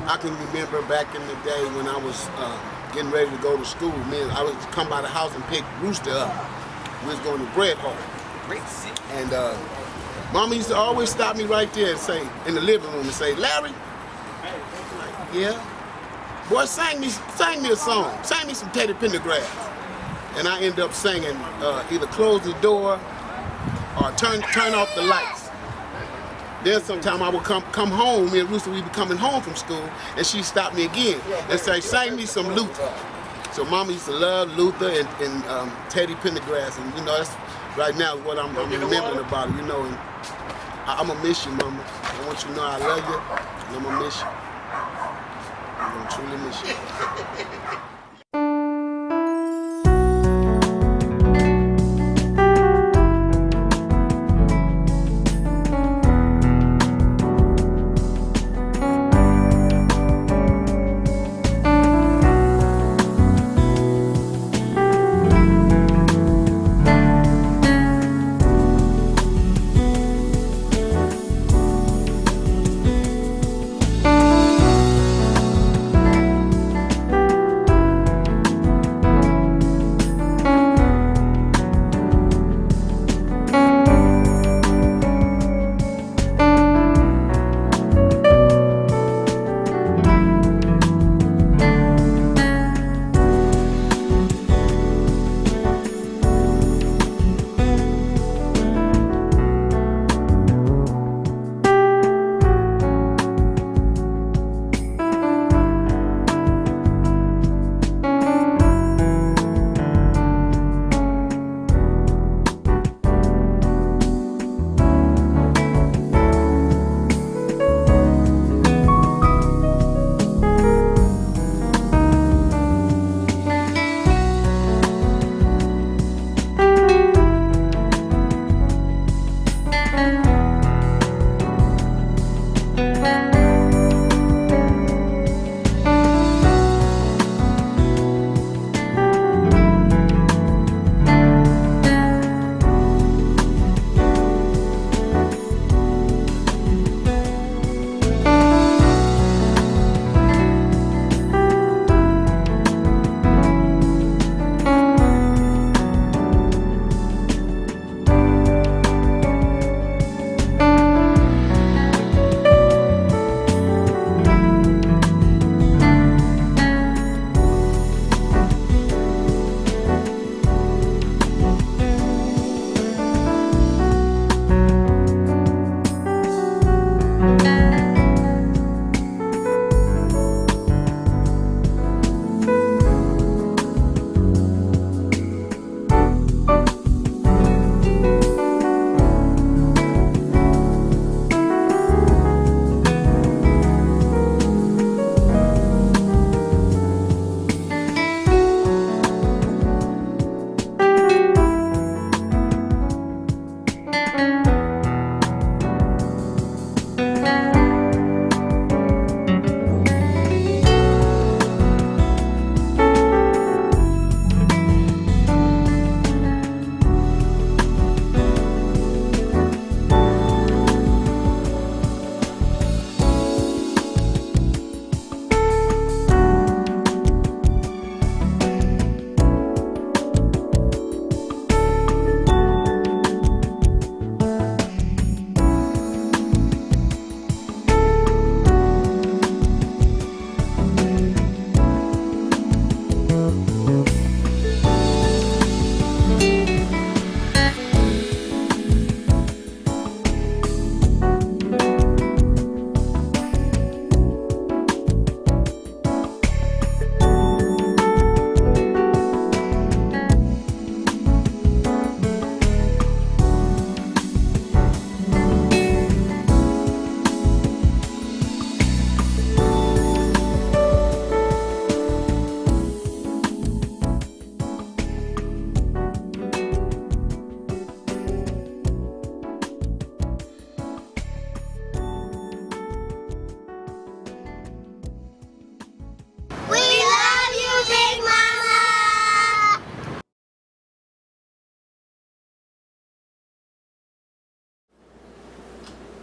I can remember back in the day when I was getting ready to go to school, man, I would come by the house and pick Rooster up. We was going to bread hall. And Mama used to always stop me right there and say, in the living room, and say, Larry, I'm like, yeah. Boy, sing me a song. Sing me some Teddy Pendergrass. And I end up singing either Close the Door or Turn Off the Lights. Then sometime I would come home, me and Rooster, we'd be coming home from school, and she'd stop me again and say, sing me some Luther. So Mama used to love Luther and Teddy Pendergrass, and you know, that's right now what I'm remembering about it, you know. And I'm gonna miss you, Mama. I want you to know I love you, and I'm gonna miss you. I'm gonna truly miss you.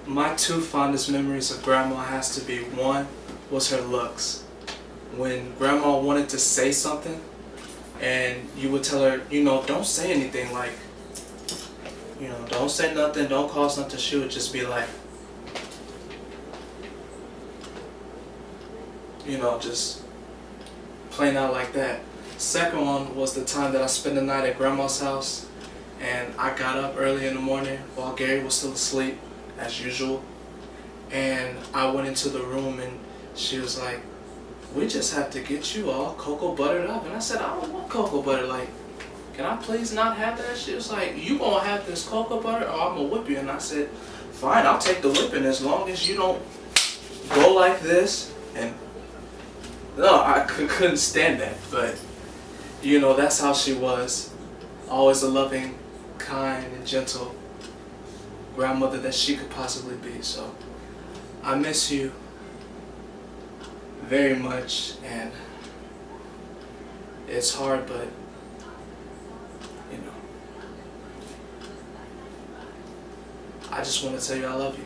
My two fondest memories of Grandma has to be, one, was her looks. When grandma wanted to say something and you would tell her, you know, don't say anything, like, you know, don't say nothing, don't cause nothing, she would just be like, you know, just plain out like that. Second one was the time that I spent the night at grandma's house, and I got up early in the morning while Gary was still asleep, as usual, and I went into the room and she was like, we just have to get you all cocoa buttered up. And I said, I don't want cocoa butter. Like, can I please not have that? She was like, you gonna have this cocoa butter or I'm gonna whip you. And I said, fine, I'll take the whipping as long as you don't go like this. And no, I couldn't stand that. But, you know, that's how she was. Always a loving, kind, and gentle grandmother that she could possibly be. So I miss you very much, and it's hard, but you know, I just want to tell you I love you.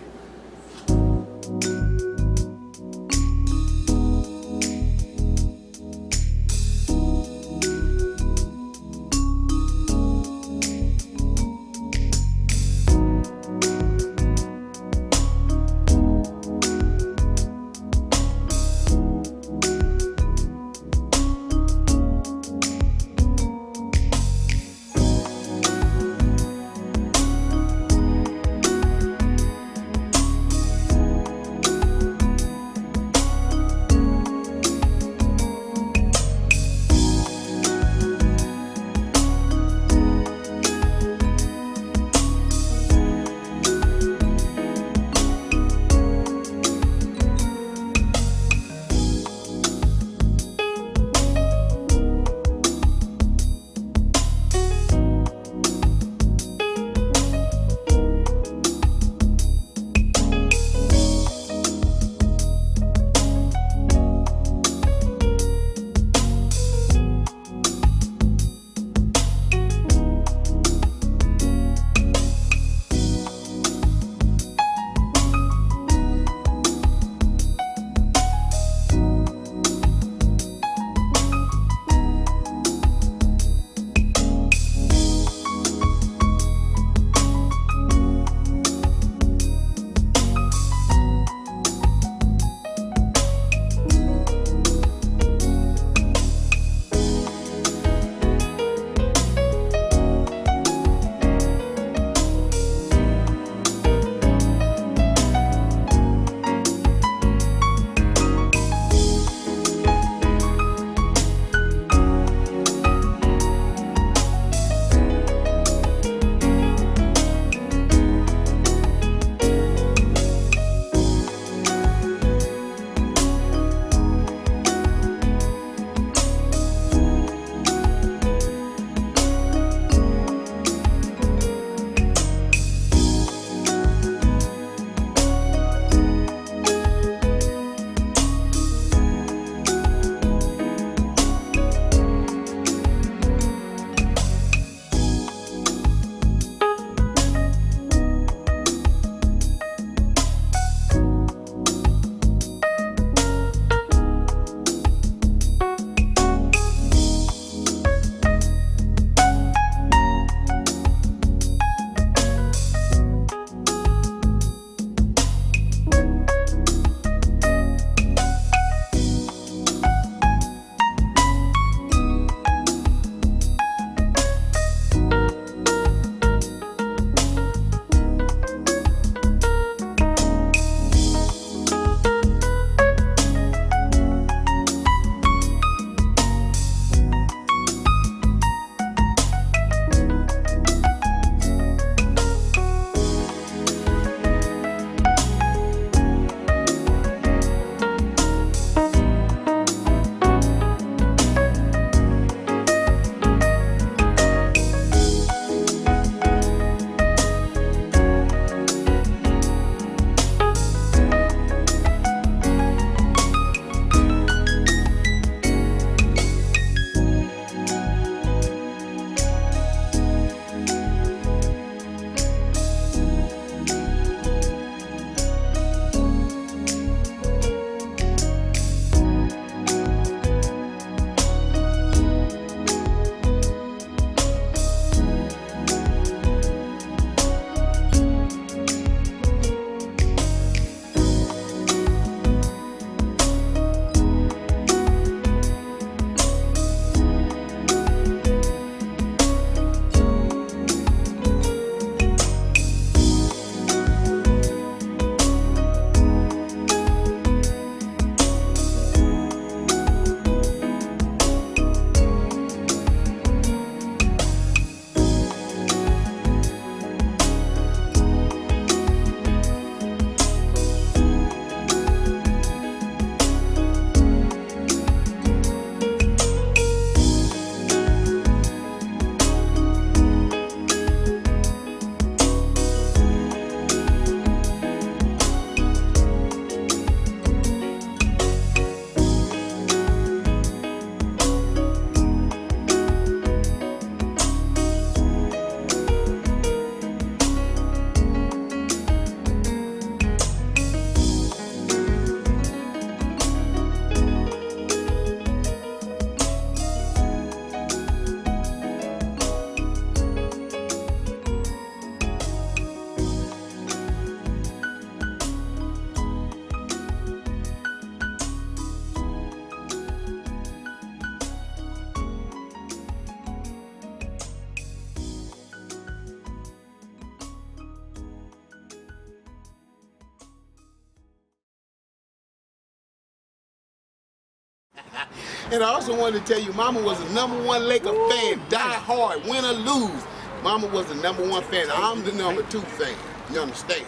And I also wanted to tell you, Mama was the #1 Laker fan, die hard, win or lose. Mama was the #1 fan. I'm the #2 fan. You understand?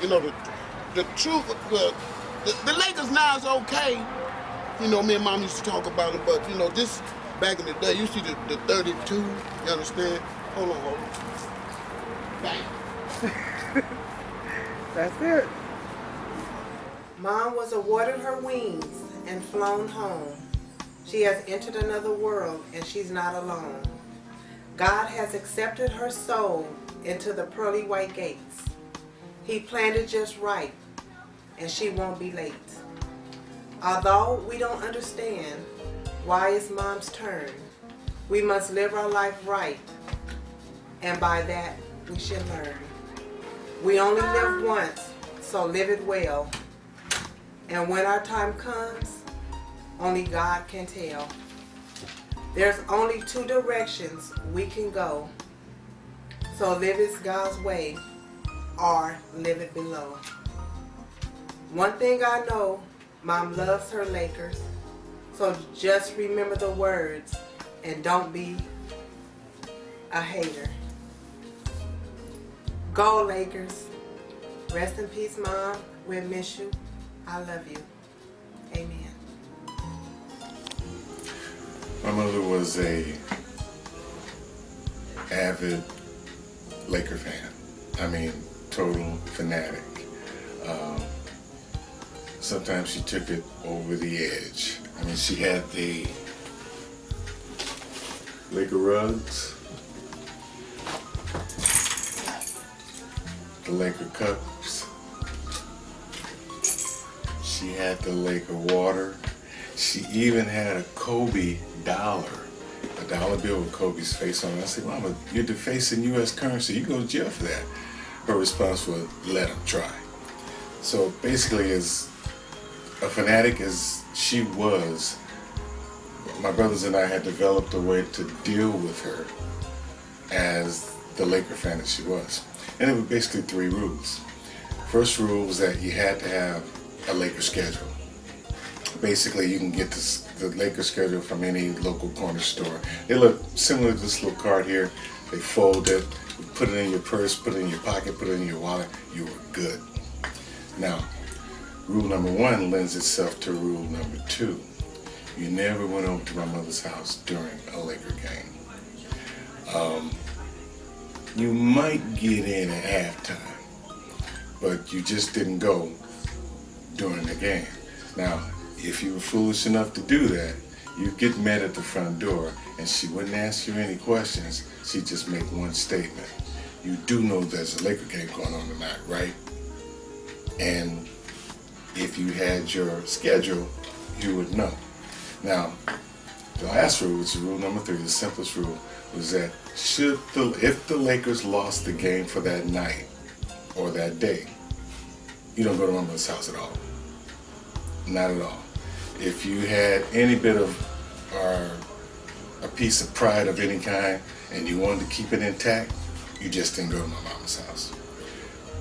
You know, the truth, the Lakers now is okay. You know, me and Mom used to talk about it, but you know, this back in the day, you see the 32. You understand? Hold on. Bang. That's it. Mom was awarded her wings and flown home. She has entered another world and she's not alone. God has accepted her soul into the pearly white gates. He planned it just right and she won't be late. Although we don't understand why it's Mom's turn, we must live our life right, and by that we should learn. We only live once, so live it well. And when our time comes, only God can tell. There's only 2 directions we can go. So live it God's way or live it below. One thing I know, Mom loves her Lakers. So just remember the words and don't be a hater. Go Lakers. Rest in peace, Mom. We'll miss you. I love you. Amen. My mother was a avid Laker fan. I mean, total fanatic. Sometimes she took it over the edge. I mean, she had the Laker rugs, the Laker cups. She had the Laker water. She even had a Kobe dollar, a dollar bill with Kobe's face on it. I said, Mama, you're defacing U.S. currency. You go to jail for that. Her response was, let him try. So basically, as a fanatic as she was, my brothers and I had developed a way to deal with her as the Laker fan that she was. And it was basically 3 rules. First rule was that you had to have a Laker schedule. Basically, you can get the Laker schedule from any local corner store. They look similar to this little card here. They fold it, put it in your purse, put it in your pocket, put it in your wallet. You were good. Now, rule number 1 lends itself to rule number 2. You never went over to my mother's house during a Laker game. You might get in at halftime, but you just didn't go during the game. Now, if you were foolish enough to do that, you'd get met at the front door, and she wouldn't ask you any questions. She'd just make one statement. You do know there's a Laker game going on tonight, right? And if you had your schedule, you would know. Now, the last rule, which is rule number 3, the simplest rule, was that if the Lakers lost the game for that night or that day, you don't go to my mother's house at all. Not at all. If you had any bit of a piece of pride of any kind and you wanted to keep it intact, you just didn't go to my mama's house.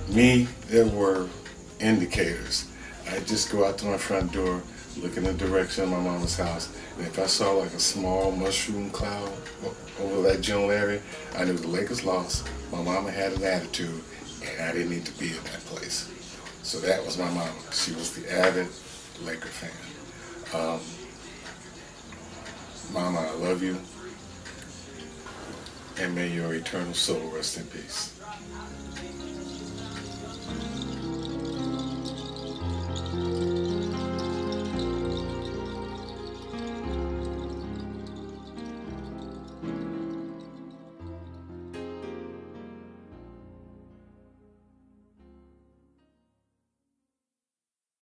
Me, there were indicators. I'd just go out to my front door, look in the direction of my mama's house, and if I saw like a small mushroom cloud over that general area, I knew the Lakers lost, my mama had an attitude, and I didn't need to be in that place. So that was my mama. She was the avid Laker fan. Mama, I love you, and may your eternal soul rest in peace.